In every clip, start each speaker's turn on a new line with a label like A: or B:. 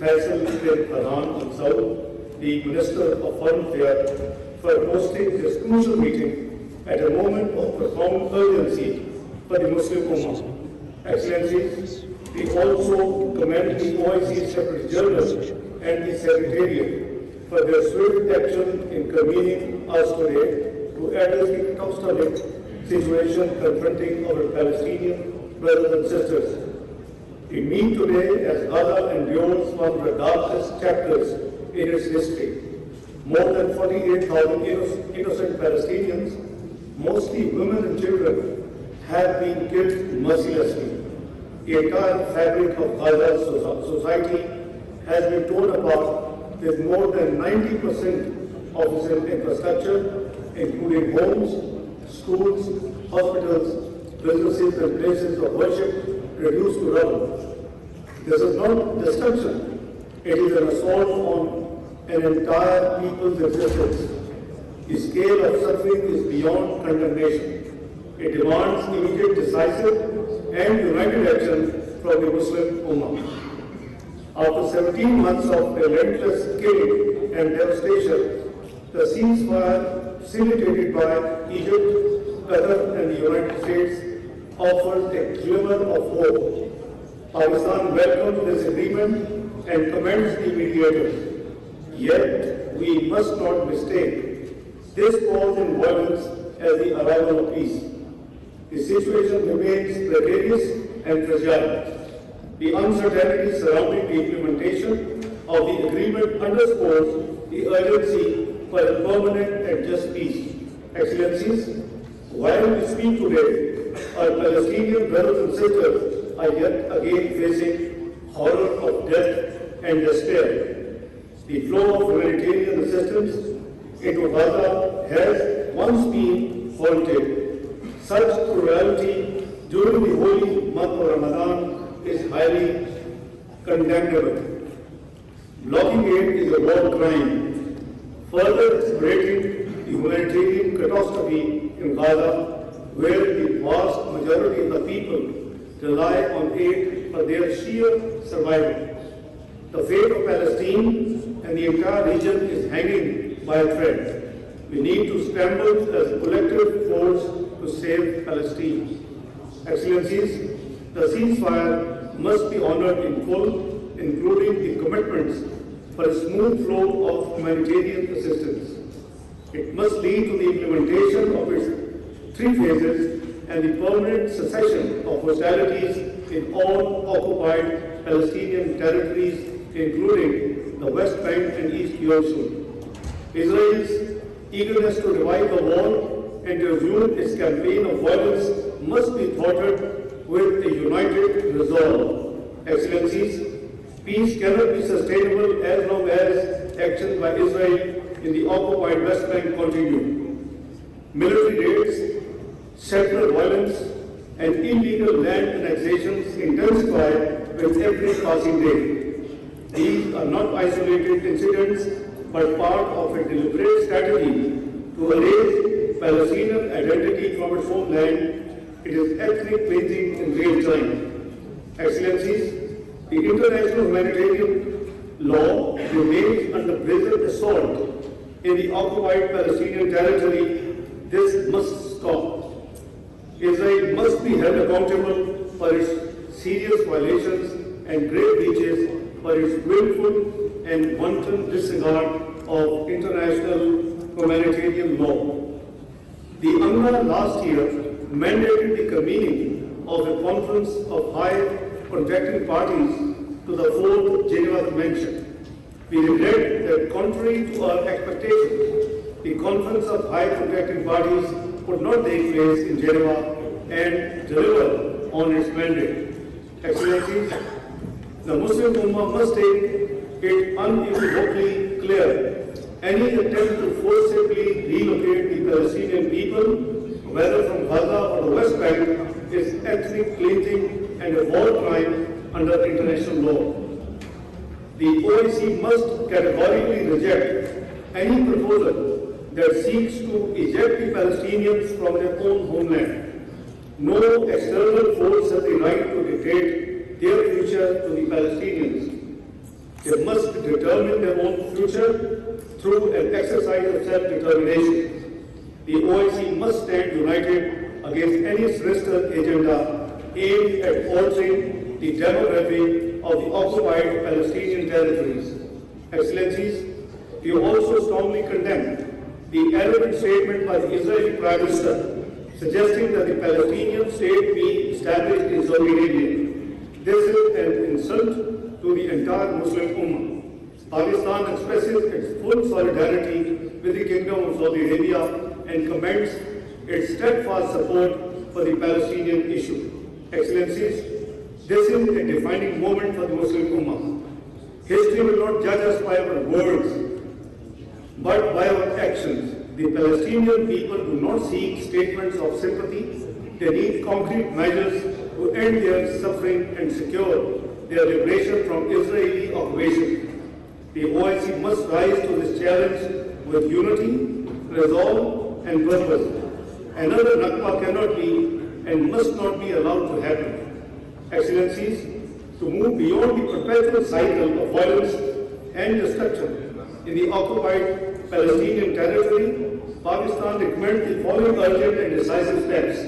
A: Faisal bin Farhan Al Saud, the Minister of Foreign Affairs, for hosting this crucial meeting at a moment of profound urgency for the Muslim Ummah. Excellencies, we also commend the OIC Secretary General and the Secretariat for their swift action in convening us today to address the catastrophic situation confronting our Palestinian brothers and sisters. We meet today as Gaza endures one of the darkest chapters in its history. More than 48,000 innocent Palestinians, mostly women and children, have been killed mercilessly. The entire fabric of Gaza's society has been torn apart, with more than 90% of its infrastructure, including homes, schools, hospitals, businesses and places of worship, reduced to rubble. This is not destruction, it is an assault on an entire people's existence. The scale of suffering is beyond condemnation. It demands immediate, decisive and united action from the Muslim Ummah. After 17 months of relentless killing and devastation, the ceasefire facilitated by Egypt, Qatar and the United States offers a glimmer of hope. Pakistan welcomes this agreement and commends the mediators. Yet, we must not mistake this pause in violence as the arrival of peace. The situation remains precarious and fragile. The uncertainty surrounding the implementation of the agreement underscores the urgency for a permanent and just peace. Excellencies, while we speak today, our Palestinian brothers and sisters are yet again facing horror of death and despair. The flow of humanitarian assistance into Gaza has once been halted. Such cruelty during the holy month of Ramadan is highly condemnable. Blocking aid is a war crime, further accelerating the humanitarian catastrophe in Gaza, where the vast majority of the people rely on aid for their sheer survival. The fate of Palestine and the entire region is hanging by a thread. We need to scramble as a collective force to save Palestine. Excellencies, the ceasefire must be honored in full, including the commitments for a smooth flow of humanitarian assistance. It must lead to the implementation of its 3 phases and the permanent cessation of hostilities in all occupied Palestinian territories, including the West Bank and East Jerusalem. Israel's eagerness to revive the war and to resume its campaign of violence must be thwarted with a united resolve. Excellencies, peace cannot be sustainable as long as actions by Israel in the occupied West Bank continue. Military raids, settler violence, and illegal land annexations intensify with every passing day. These are not isolated incidents, but part of a deliberate strategy to erase Palestinian identity from its homeland. It is ethnic cleansing in real time. Excellencies, the international humanitarian law remains under brazen assault in the occupied Palestinian territory. This must stop. Israel must be held accountable for its serious violations and grave breaches, for its willful and wanton disregard of international humanitarian law. The UNRWA last year mandated the convening of a conference of high contracting parties to the 4th Geneva Convention. We regret that contrary to our expectations, the conference of high contracting parties could not take place in Geneva and deliver on its mandate. Excellencies, the Muslim Ummah must take it unequivocally clear. Any attempt to forcibly relocate the Palestinian people, whether from Gaza or the West Bank, is ethnic cleansing and a war crime under international law. The OIC must categorically reject any proposal that seeks to eject the Palestinians from their own homeland. No external force has the right to dictate their future to the Palestinians. They must determine their own future through an exercise of self-determination. The OIC must stand united against any sinister agenda aimed at altering the demography of the occupied Palestinian territories. Excellencies, we also strongly condemn the arrogant statement by the Israeli Prime Minister suggesting that the Palestinian state be established in Saudi Arabia. This is an insult to the entire Muslim Ummah. Pakistan expresses its full solidarity with the Kingdom of Saudi Arabia and commends its steadfast support for the Palestinian issue. Excellencies, this is a defining moment for the Muslim Ummah. History will not judge us by our words, but by our actions. The Palestinian people do not seek statements of sympathy. They need concrete measures to end their suffering and secure their liberation from Israeli occupation. The OIC must rise to this challenge with unity, resolve, and purpose. Another Nakba cannot be and must not be allowed to happen. Excellencies, to move beyond the perpetual cycle of violence and destruction in the occupied Palestinian territory, Pakistan recommends the following urgent and decisive steps.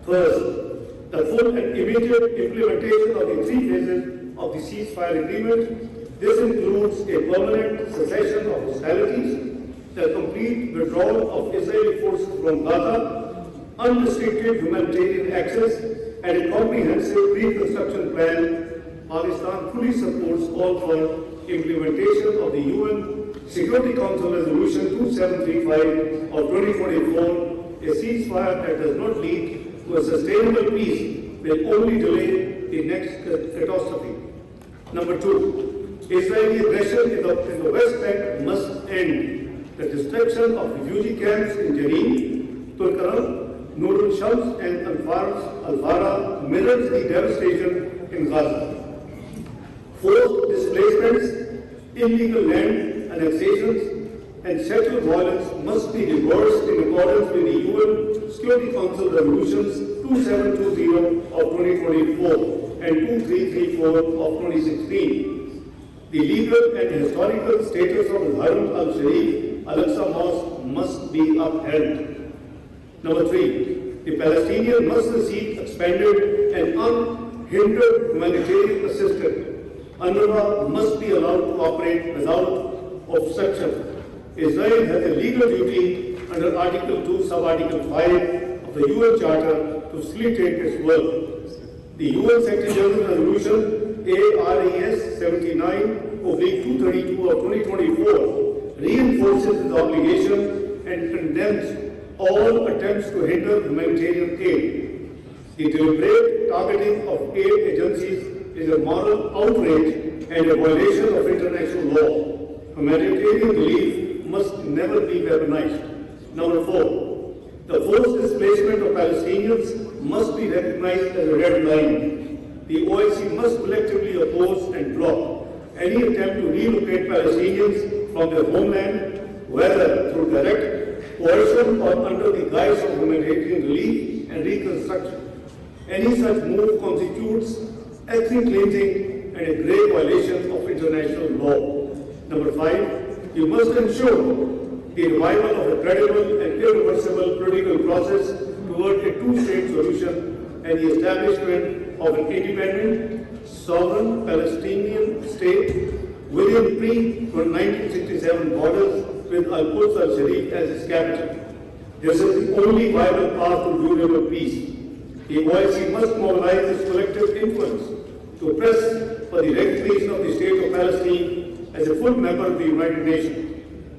A: First, the full and immediate implementation of the 3 phases of the ceasefire agreement. This includes a permanent cessation of hostilities, the complete withdrawal of Israeli forces from Gaza, unrestricted humanitarian access, and a comprehensive reconstruction plan. Pakistan fully supports all for implementation of the UN Security Council Resolution 2735 of 2044. A ceasefire that does not lead to a sustainable peace will only delay the next catastrophe. Number 2, Israeli aggression in the West Bank must end. The destruction of refugee camps in Jenin, Tulkarem, Nur al-Shams and Al-Fara mirrors the devastation in Gaza. Forced displacements, illegal land annexations, and sexual violence must be reversed in accordance with the UN Security Council Resolutions 2720 of 2024 and 2334 of 2016. The legal and historical status of the Haram al-Sharif Al-Aqsa Mosque must be upheld. Number 3, the Palestinians must receive expanded and unhindered humanitarian assistance. UNRWA must be allowed to operate without obstruction. Israel has a legal duty under Article 2, Sub-Article 5 of the UN Charter to facilitate its work. The UN Secretary General Resolution ARES 79/232 of 2024 reinforces its obligation and condemns all attempts to hinder humanitarian aid. The deliberate targeting of aid agencies is a moral outrage and a violation of international law. Humanitarian relief must never be weaponized. Number 4, the forced displacement of Palestinians must be recognized as a red line. The OIC must collectively oppose and block any attempt to relocate Palestinians from their homeland, whether through direct coercion or under the guise of humanitarian relief and reconstruction. Any such move constitutes ethnic cleansing and a grave violation of international law. Number 5, we must ensure the revival of a credible and irreversible political process toward a two-state solution and the establishment of an independent, sovereign Palestinian state within pre-1967 borders with Al-Quds al-Sharif as its capital. This is the only viable path to durable peace. The OIC must mobilize its collective influence to press for the recognition of the State of Palestine as a full member of the United Nations.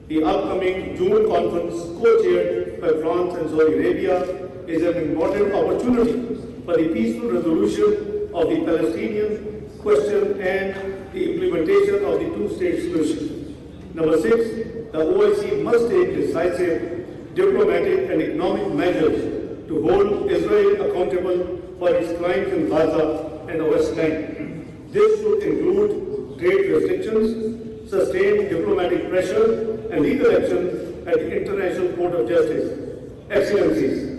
A: The upcoming June conference, co-chaired by France and Saudi Arabia, is an important opportunity for the peaceful resolution of the Palestinian question and the implementation of the two-state solution. Number 6, the OIC must take decisive diplomatic and economic measures to hold Israel accountable for its crimes in Gaza and the West Bank. This should include trade restrictions, sustained diplomatic pressure, and legal action at the International Court of Justice. Excellencies,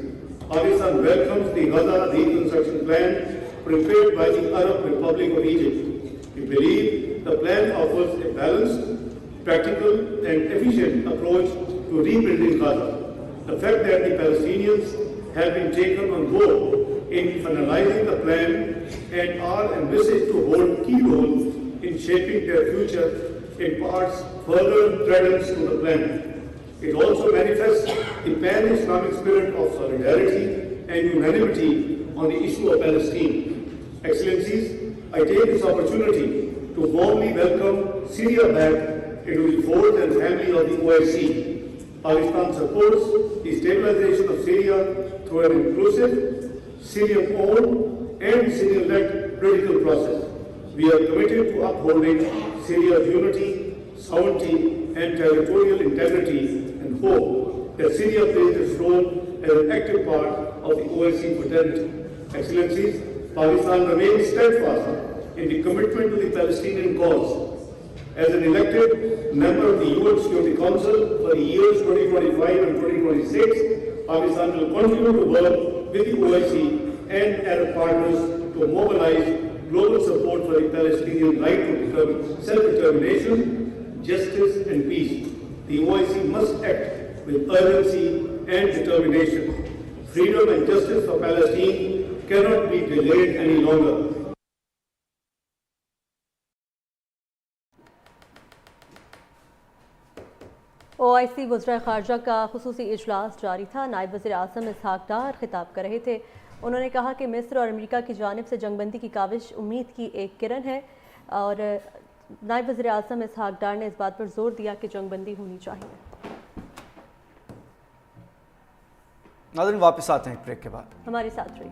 A: Pakistan welcomes the Gaza reconstruction plan prepared by the Arab Republic of Egypt. We believe the plan offers a balanced, practical and efficient approach to rebuilding Gaza. The fact that the Palestinians have been taken on board in finalizing the plan and are envisaged to hold key roles in shaping their future imparts further credence to the plan. It also manifests the pan-Islamic spirit of solidarity and unanimity on the issue of Palestine. Excellencies, I take this opportunity to warmly welcome Syria back into the fold and family of the OIC. Pakistan supports the stabilization of Syria through an inclusive, Syrian-owned and Syrian-led political process. We are committed to upholding Syria's unity, sovereignty and territorial integrity and hope that Syria plays its role as an active part of the OIC fraternity. Excellencies, Pakistan remains steadfast in the commitment to the Palestinian cause. As an elected member of the UN Security Council for the years 2025 and 2026, Pakistan will continue to work with the OIC and Arab partners to mobilize global support for the Palestinian right to self-determination, justice and peace. The OIC must act with urgency and determination. Freedom and justice for Palestine cannot be delayed any longer.
B: OIC वज़ीर ख़ारजा का ख़ुसूसी इजलास जारी था। नायब वज़ीर आज़म इसहाक़ डार खिताब कर रहे थे। उन्होंने कहा कि मिस्र और अमेरिका की जानिब से जंगबंदी की काविश उम्मीद की एक किरण है और नायब वज़ीर आज़म इसहाक़ डार ने इस बात पर जोर दिया कि जंगबंदी होनी चाहिए।
C: नाज़रीन वापस आते हैं ब्रेक के बाद,
B: हमारे साथ रहिए।